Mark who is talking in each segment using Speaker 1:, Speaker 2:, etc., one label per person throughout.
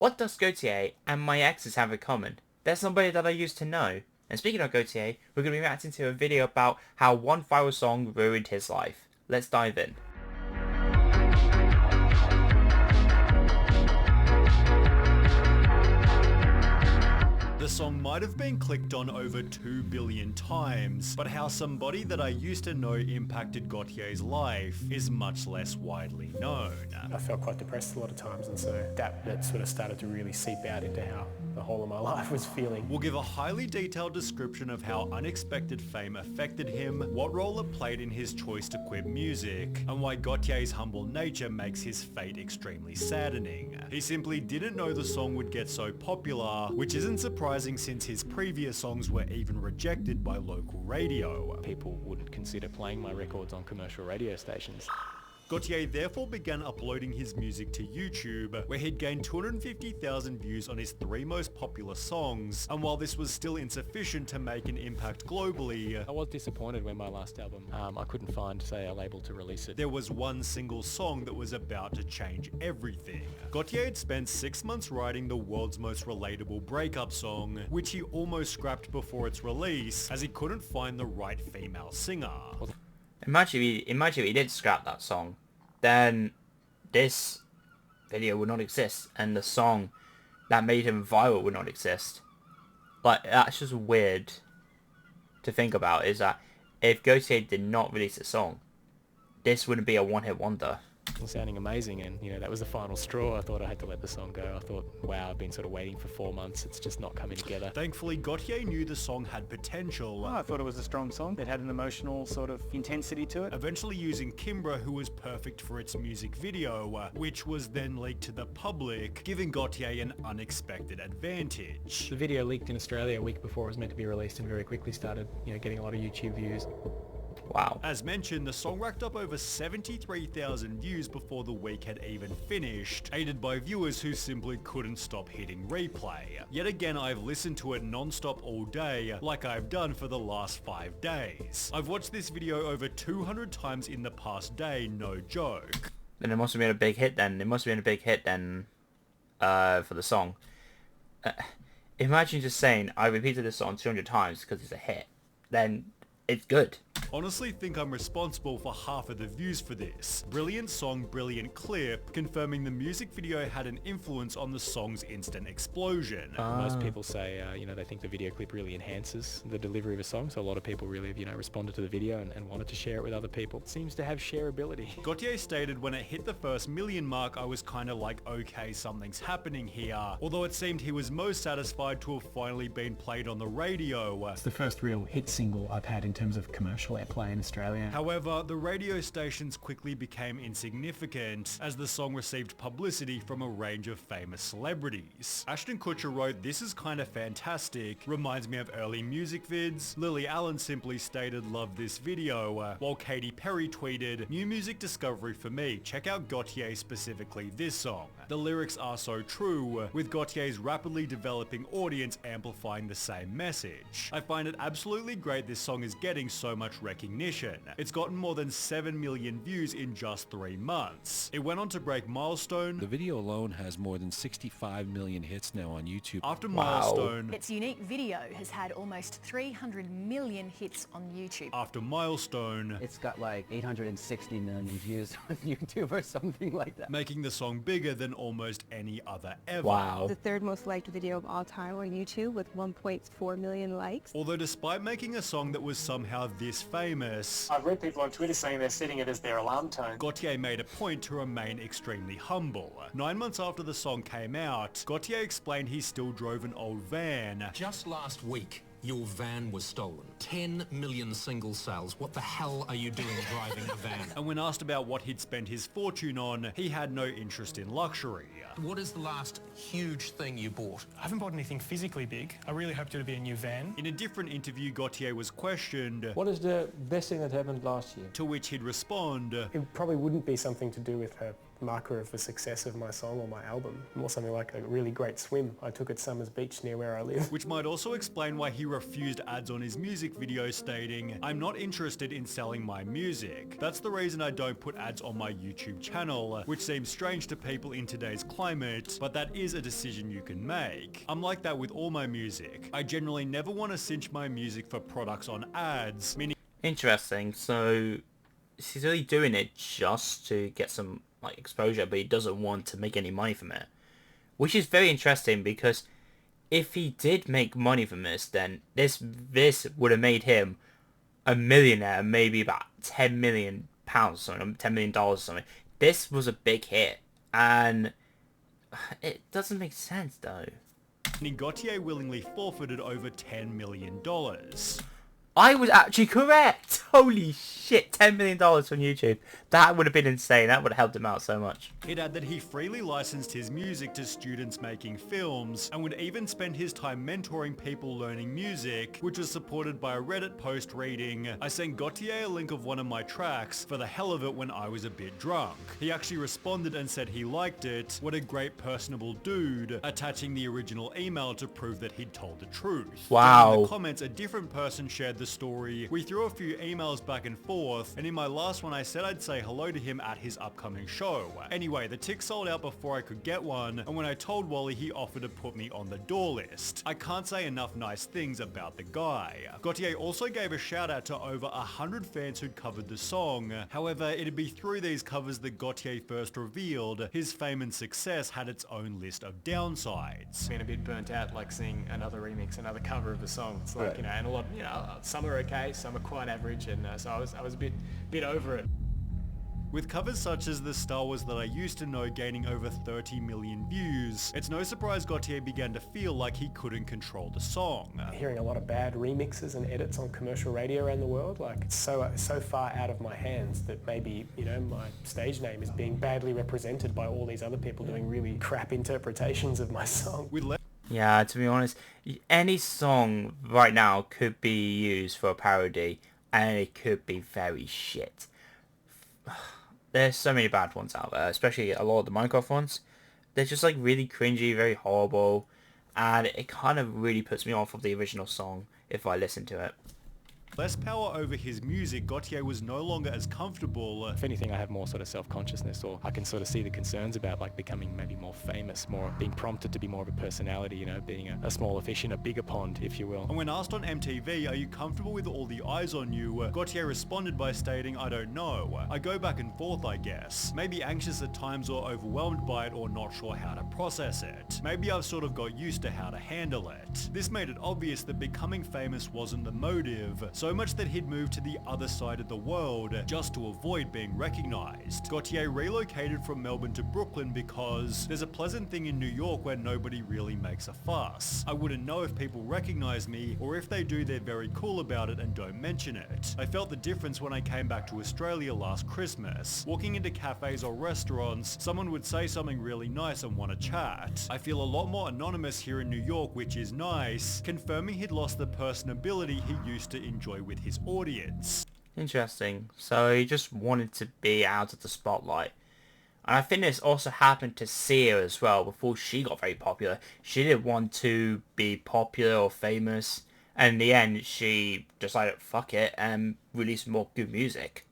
Speaker 1: What does Gotye and my exes have in common? There's somebody that I used to know. And speaking of Gotye, we're going to be reacting to a video about how one viral song ruined his life. Let's dive in.
Speaker 2: The song might have been clicked on over 2 billion times, but how somebody that I used to know impacted Gotye's life is much less widely known.
Speaker 3: I felt quite depressed a lot of times, and so that sort of started to really seep out into how the whole of my life was feeling.
Speaker 2: We'll give a highly detailed description of how unexpected fame affected him, what role it played in his choice to quit music, and why Gotye's humble nature makes his fate extremely saddening. He simply didn't know the song would get so popular, which isn't surprising since his previous songs were even rejected by local radio.
Speaker 3: People wouldn't consider playing my records on commercial radio stations.
Speaker 2: Gotye therefore began uploading his music to YouTube, where he'd gained 250,000 views on his 3 most popular songs, and while this was still insufficient to make an impact globally,
Speaker 3: I was disappointed when my last album, I couldn't find, say, a label to release it.
Speaker 2: there was one single song that was about to change everything. Gotye had spent 6 months writing the world's most relatable breakup song, which he almost scrapped before its release, as he couldn't find the right female singer.
Speaker 1: Imagine if he did scrap that song, then this video would not exist, and the song that made him viral would not exist. Like, that's just weird to think about, is that if Gotye did not release a song, this wouldn't be a one-hit wonder.
Speaker 3: Sounding amazing, and that was the final straw. I thought I had to let the song go. I thought, wow, I've been sort of waiting for 4 months. It's just not coming together.
Speaker 2: Thankfully, Gotye knew the song had potential.
Speaker 4: I thought it was a strong song. It had an emotional sort of intensity to it.
Speaker 2: Eventually using Kimbra, who was perfect for its music video, which was then leaked to the public, giving Gotye an unexpected advantage.
Speaker 3: The video leaked in Australia a week before it was meant to be released and very quickly started, getting a lot of YouTube views.
Speaker 1: Wow.
Speaker 2: As mentioned, the song racked up over 73,000 views before the week had even finished, aided by viewers who simply couldn't stop hitting replay. Yet again, I've listened to it non-stop all day, like I've done for the last 5 days. I've watched this video over 200 times in the past day, no joke.
Speaker 1: Then it must have been a big hit then. It must have been a big hit then for the song. Imagine just saying, I repeated this song 200 times because it's a hit. Then it's good.
Speaker 2: Honestly think I'm responsible for half of the views for this. Brilliant song, brilliant clip, confirming the music video had an influence on the song's instant explosion.
Speaker 3: Most people say, they think the video clip really enhances the delivery of a song, so a lot of people really have, responded to the video and wanted to share it with other people. It seems to have shareability.
Speaker 2: Gotye stated when it hit the first million mark, I was kinda like, okay, something's happening here. Although it seemed he was most satisfied to have finally been played on the radio.
Speaker 5: It's the first real hit single I've had in terms of commercial airplay in Australia.
Speaker 2: However, the radio stations quickly became insignificant as the song received publicity from a range of famous celebrities. Ashton Kutcher wrote, "This is kinda fantastic, reminds me of early music vids." Lily Allen simply stated, "Love this video," while Katy Perry tweeted, "New music discovery for me, check out Gotye, specifically this song. The lyrics are so true, with Gotye's rapidly developing audience amplifying the same message. I find it absolutely great this song is getting so much recognition. It's gotten more than 7 million views in just 3 months. It went on to break Milestone.
Speaker 6: The video alone has more than 65 million hits now on YouTube.
Speaker 2: After
Speaker 1: Wow.
Speaker 2: Milestone.
Speaker 7: Its unique video has had almost 300 million hits on YouTube.
Speaker 2: After Milestone.
Speaker 8: It's got like 860 million views on YouTube or something like that.
Speaker 2: Making the song bigger than almost any other ever.
Speaker 1: Wow.
Speaker 9: The third most liked video of all time on YouTube with 1.4 million likes.
Speaker 2: Although despite making a song that was somehow this famous,
Speaker 3: I've read people on Twitter saying they're setting it as their alarm tone.
Speaker 2: Gotye made a point to remain extremely humble. 9 months after the song came out, Gotye explained he still drove an old van.
Speaker 10: Just last week, your van was stolen. 10 million single sales. What the hell are you doing driving a van?
Speaker 2: And when asked about what he'd spent his fortune on, he had no interest in luxury.
Speaker 10: What is the last huge thing you bought?
Speaker 11: I haven't bought anything physically big. I really hoped it would be a new van.
Speaker 2: In a different interview, Gotye was questioned,
Speaker 12: what is the best thing that happened last year?
Speaker 2: to which he'd respond,
Speaker 3: It probably wouldn't be something to do with her
Speaker 12: marker of the success of my song or my album. More something like a really great swim I took at Summers Beach near where I live.
Speaker 2: Which might also explain why he refused ads on his music video stating, "I'm not interested in selling my music. That's the reason I don't put ads on my YouTube channel," which seems strange to people in today's climate, but that is a decision you can make. I'm like that with all my music. I generally never want to cinch my music for products on ads, meaning...
Speaker 1: Interesting. So he's really doing it just to get some like exposure, but he doesn't want to make any money from it, which is very interesting, because if he did make money from this, then this would have made him a millionaire, maybe about £10 million or something, $10 million or something. This was a big hit, and it doesn't make sense though.
Speaker 2: Gotye willingly forfeited over $10 million.
Speaker 1: I was actually correct! Holy shit, $10 million from YouTube. That would have been insane. That would have helped him out so much.
Speaker 2: It added that he freely licensed his music to students making films, and would even spend his time mentoring people learning music, which was supported by a Reddit post reading, "I sent Gotye a link of one of my tracks for the hell of it when I was a bit drunk. He actually responded and said he liked it. What a great personable dude," attaching the original email to prove that he'd told the truth.
Speaker 1: Wow.
Speaker 2: In the comments, a different person shared the story. We threw a few emails back and forth, and in my last one I said I'd say hello to him at his upcoming show. Anyway, the tick sold out before I could get one, and when I told Wally, he offered to put me on the door list. I can't say enough nice things about the guy. Gotye also gave a shout out to over 100 fans who'd covered the song. However, it'd be through these covers that Gotye first revealed his fame and success had its own list of downsides.
Speaker 3: Been a bit burnt out, like seeing another remix, another cover of the song. It's like,
Speaker 8: Right.
Speaker 3: you know, and a lot, you know, some are okay, some are quite average, and so I was a bit over it.
Speaker 2: With covers such as the Star Wars that I used to know gaining over 30 million views, it's no surprise Gotye began to feel like he couldn't control the song.
Speaker 12: Hearing a lot of bad remixes and edits on commercial radio around the world, like it's so far out of my hands that maybe, you know, my stage name is being badly represented by all these other people doing really crap interpretations of my song.
Speaker 1: Yeah, to be honest, any song right now could be used for a parody, and it could be very shit. There's so many bad ones out there, especially a lot of the Minecraft ones. They're just like really cringy, very horrible, and it kind of really puts me off of the original song if I listen to it.
Speaker 2: Less power over his music, Gotye was no longer as comfortable.
Speaker 3: If anything, I have more sort of self-consciousness, or I can sort of see the concerns about like becoming maybe more famous, more being prompted to be more of a personality, you know, being a smaller fish in a bigger pond, if you will.
Speaker 2: And when asked on MTV, "Are you comfortable with all the eyes on you?" Gotye responded by stating, "I don't know. I go back and forth, I guess. Maybe anxious at times or overwhelmed by it or not sure how to process it. Maybe I've sort of got used to how to handle it." This made it obvious that becoming famous wasn't the motive, so much that he'd moved to the other side of the world just to avoid being recognized. Gotye relocated from Melbourne to Brooklyn because there's a pleasant thing in New York where nobody really makes a fuss. I wouldn't know if people recognize me, or if they do, they're very cool about it and don't mention it. I felt the difference when I came back to Australia last Christmas. Walking into cafes or restaurants, someone would say something really nice and want to chat. I feel a lot more anonymous here in New York, which is nice, confirming he'd lost the personability he used to enjoy with his audience.
Speaker 1: Interesting. So he just wanted to be out of the spotlight. And I think this also happened to Sia as well before she got very popular. She didn't want to be popular or famous. And in the end, she decided, fuck it, and released more good music.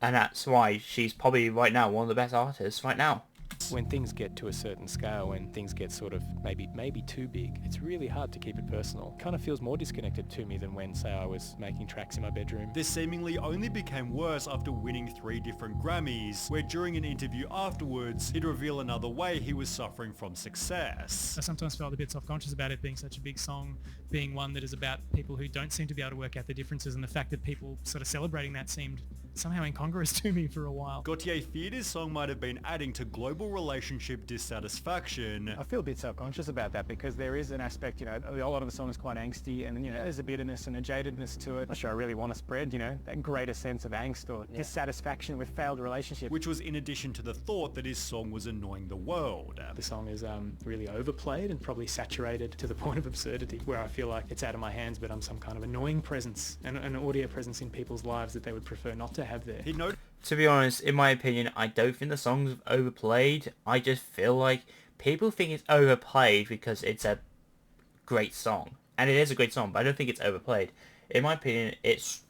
Speaker 1: And that's why she's probably right now one of the best artists right now.
Speaker 3: When things get to a certain scale, when things get sort of maybe too big, it's really hard to keep it personal. Kind of feels more disconnected to me than when, say, I was making tracks in my bedroom.
Speaker 2: This seemingly only became worse after winning 3 different Grammys, where during an interview afterwards, he'd reveal another way he was suffering from success.
Speaker 13: I sometimes felt a bit self-conscious about it being such a big song, being one that is about people who don't seem to be able to work out the differences, and the fact that people sort of celebrating that seemed somehow incongruous to me for a while.
Speaker 2: Gotye feared his song might have been adding to global relationship dissatisfaction.
Speaker 4: I feel a bit self-conscious about that because there is an aspect, you know, a lot of the song is quite angsty, and, you know, there's a bitterness and a jadedness to it. I'm not sure I really want to spread, you know, that greater sense of angst or dissatisfaction with failed relationships.
Speaker 2: Which was in addition to the thought that his song was annoying the world.
Speaker 3: The song is really overplayed and probably saturated to the point of absurdity, where I feel like it's out of my hands, but I'm some kind of annoying presence, an audio presence in people's lives that they would prefer not to have there.
Speaker 1: To be honest, in my opinion, I don't think the song's overplayed. I just feel like people think it's overplayed because it's a great song. And it is a great song, but I don't think it's overplayed. In my opinion, it's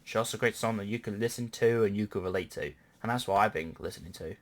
Speaker 1: just a great song that you can listen to and you can relate to. And that's what I've been listening to.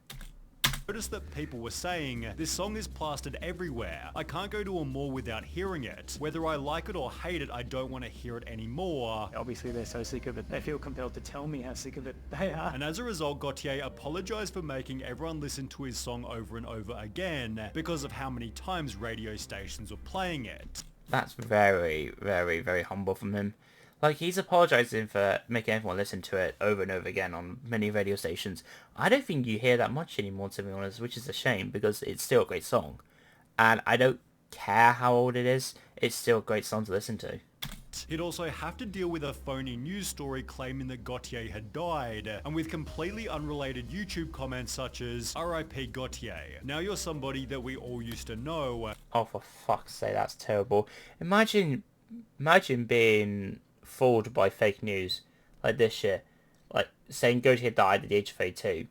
Speaker 2: Noticed that people were saying, this song is plastered everywhere. I can't go to a mall without hearing it. Whether I like it or hate it, I don't want to hear it anymore.
Speaker 4: Obviously they're so sick of it, they feel compelled to tell me how sick of it they are.
Speaker 2: And as a result, Gotye apologized for making everyone listen to his song over and over again because of how many times radio stations were playing it.
Speaker 1: That's very, very, very humble from him. Like, he's apologising for making everyone listen to it over and over again on many radio stations. I don't think you hear that much anymore, to be honest, which is a shame, because it's still a great song. And I don't care how old it is, it's still a great song to listen to.
Speaker 2: He'd also have to deal with a phony news story claiming that Gotye had died, and with completely unrelated YouTube comments such as, RIP Gotye, now you're somebody that we all used to know.
Speaker 1: Oh, for fuck's sake, that's terrible. Imagine being fooled by fake news like this shit. Like, saying Gotye died at the age of 32.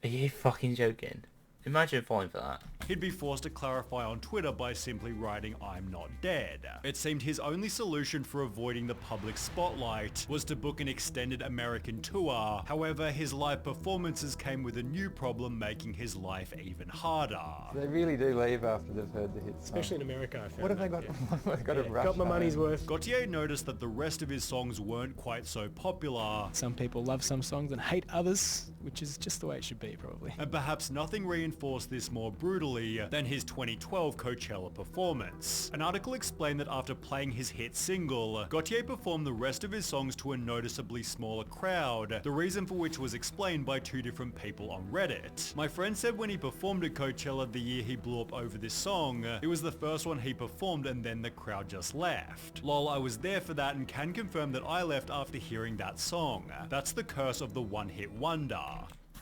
Speaker 1: Are you fucking joking? Imagine falling for that.
Speaker 2: He'd be forced to clarify on Twitter by simply writing, I'm not dead. It seemed his only solution for avoiding the public spotlight was to book an extended American tour. However, his live performances came with a new problem, making his life even harder.
Speaker 14: They really do leave after they've heard the hits.
Speaker 12: Especially in America, I found.
Speaker 14: What have they got?
Speaker 12: Yeah.
Speaker 14: They've got to rush
Speaker 12: got my
Speaker 14: home.
Speaker 12: money's worth.
Speaker 2: Gotye noticed that the rest of his songs weren't quite so popular.
Speaker 3: Some people love some songs and hate others, which is just the way it should be, probably.
Speaker 2: And perhaps nothing reinforced this more brutally than his 2012 Coachella performance. An article explained that after playing his hit single, Gotye performed the rest of his songs to a noticeably smaller crowd, the reason for which was explained by two different people on Reddit. My friend said when he performed at Coachella the year he blew up over this song, it was the first one he performed and then the crowd just left. Lol, I was there for that and can confirm that I left after hearing that song. That's the curse of the one-hit wonder.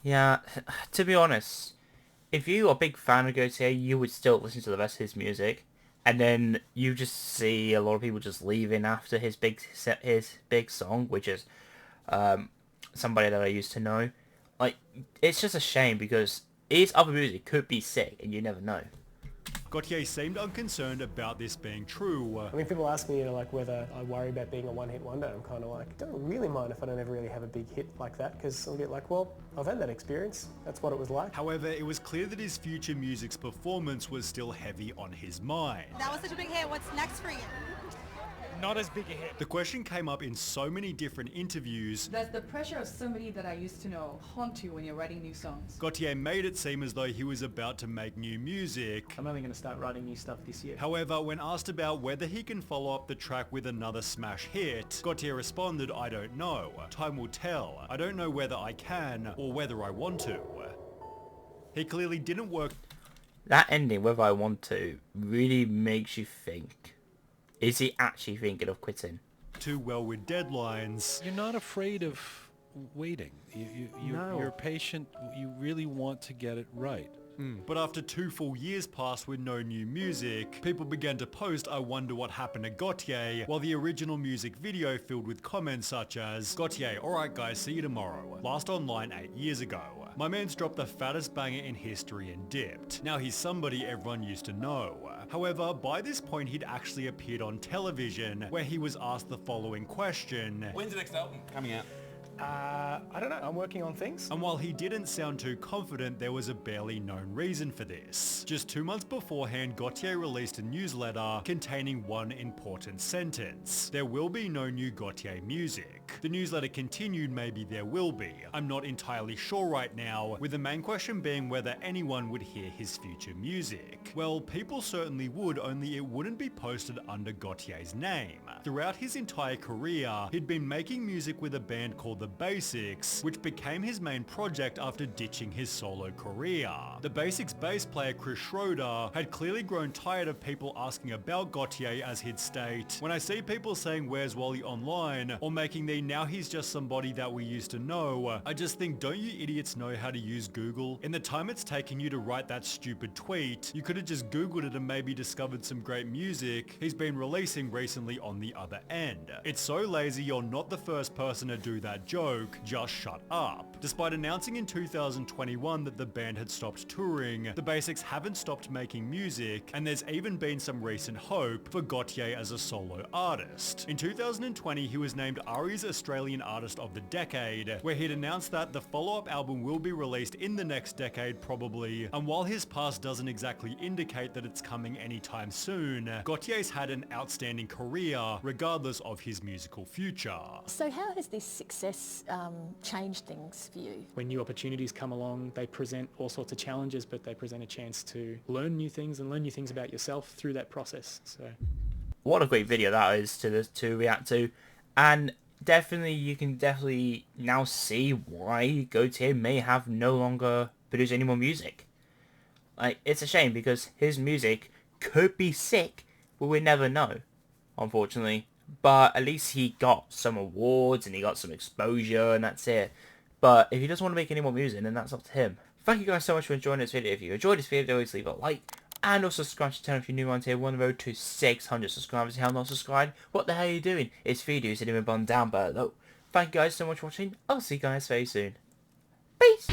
Speaker 1: Yeah, to be honest, if you are a big fan of Gotye, you would still listen to the rest of his music, and then you just see a lot of people just leaving after his big song, which is somebody that I used to know. Like, it's just a shame because his other music could be sick, and you never know.
Speaker 2: Gotye seemed unconcerned about this being true.
Speaker 12: I mean, people ask me, like whether I worry about being a one-hit wonder. I'm kind of like, I don't really mind if I don't ever really have a big hit like that, because I'll get like, well, I've had that experience. That's what it was like.
Speaker 2: However, it was clear that his future music's performance was still heavy on his mind.
Speaker 15: That was such a big hit. What's next for you?
Speaker 16: Not as big a hit.
Speaker 2: The question came up in so many different interviews.
Speaker 17: Does the pressure of somebody that I used to know haunt you when you're writing new songs?
Speaker 2: Gotye made it seem as though he was about to make new music.
Speaker 4: I'm only going to start writing new stuff this year.
Speaker 2: However, when asked about whether he can follow up the track with another smash hit, Gotye responded, I don't know. Time will tell. I don't know whether I can or whether I want to. He clearly didn't work.
Speaker 1: That ending, whether I want to, really makes you think. Is he actually thinking of quitting?
Speaker 2: Too well with deadlines.
Speaker 6: You're not afraid of waiting. You're patient. You really want to get it right.
Speaker 2: But after 2 full years passed with no new music, people began to post, I wonder what happened to Gotye, while the original music video filled with comments such as, Gotye, alright guys, see you tomorrow. Last online 8 years ago. My man's dropped the fattest banger in history and dipped. Now he's somebody everyone used to know. However, by this point he'd actually appeared on television, where he was asked the following question.
Speaker 18: When's the next album coming out?
Speaker 12: I don't know. I'm working on things.
Speaker 2: And while he didn't sound too confident, there was a barely known reason for this. Just 2 months beforehand, Gotye released a newsletter containing one important sentence. There will be no new Gotye music. The newsletter continued, maybe there will be. I'm not entirely sure right now, with the main question being whether anyone would hear his future music. Well, people certainly would, only it wouldn't be posted under Gotye's name. Throughout his entire career, he'd been making music with a band called The Basics, which became his main project after ditching his solo career. The Basics bass player Chris Schroeder had clearly grown tired of people asking about Gotye, as he'd state, when I see people saying where's Wally online, or making the now he's just somebody that we used to know, I just think, don't you idiots know how to use Google? In the time it's taken you to write that stupid tweet, you could have just Googled it and maybe discovered some great music he's been releasing recently on the other end. It's so lazy, you're not the first person to do that joke, just shut up. Despite announcing in 2021 that the band had stopped touring, the Basics haven't stopped making music, and there's even been some recent hope for Gotye as a solo artist. In 2020, he was named ARIA's Australian Artist of the Decade, where he'd announced that the follow-up album will be released in the next decade probably, and while his past doesn't exactly indicate that it's coming anytime soon, Gotye's had an outstanding career regardless of his musical future.
Speaker 18: So how has this success changed things for you?
Speaker 3: When new opportunities come along, they present all sorts of challenges, but they present a chance to learn new things and learn new things about yourself through that process. So,
Speaker 1: what a great video that is to react to, and definitely you can definitely now see why Gotye may have no longer produced any more music. Like, it's a shame because his music could be sick, but we never know, unfortunately. But at least he got some awards and he got some exposure, and that's it. But if he doesn't want to make any more music, then that's up to him. Thank you guys so much for enjoying this video. If you enjoyed this video, always leave a like. And also subscribe to the channel if you're new around here. We're on the road to 600 subscribers. If you have not subscribed, what the hell are you doing? It's free, dude. Hit the button down below. Thank you guys so much for watching. I'll see you guys very soon. Peace!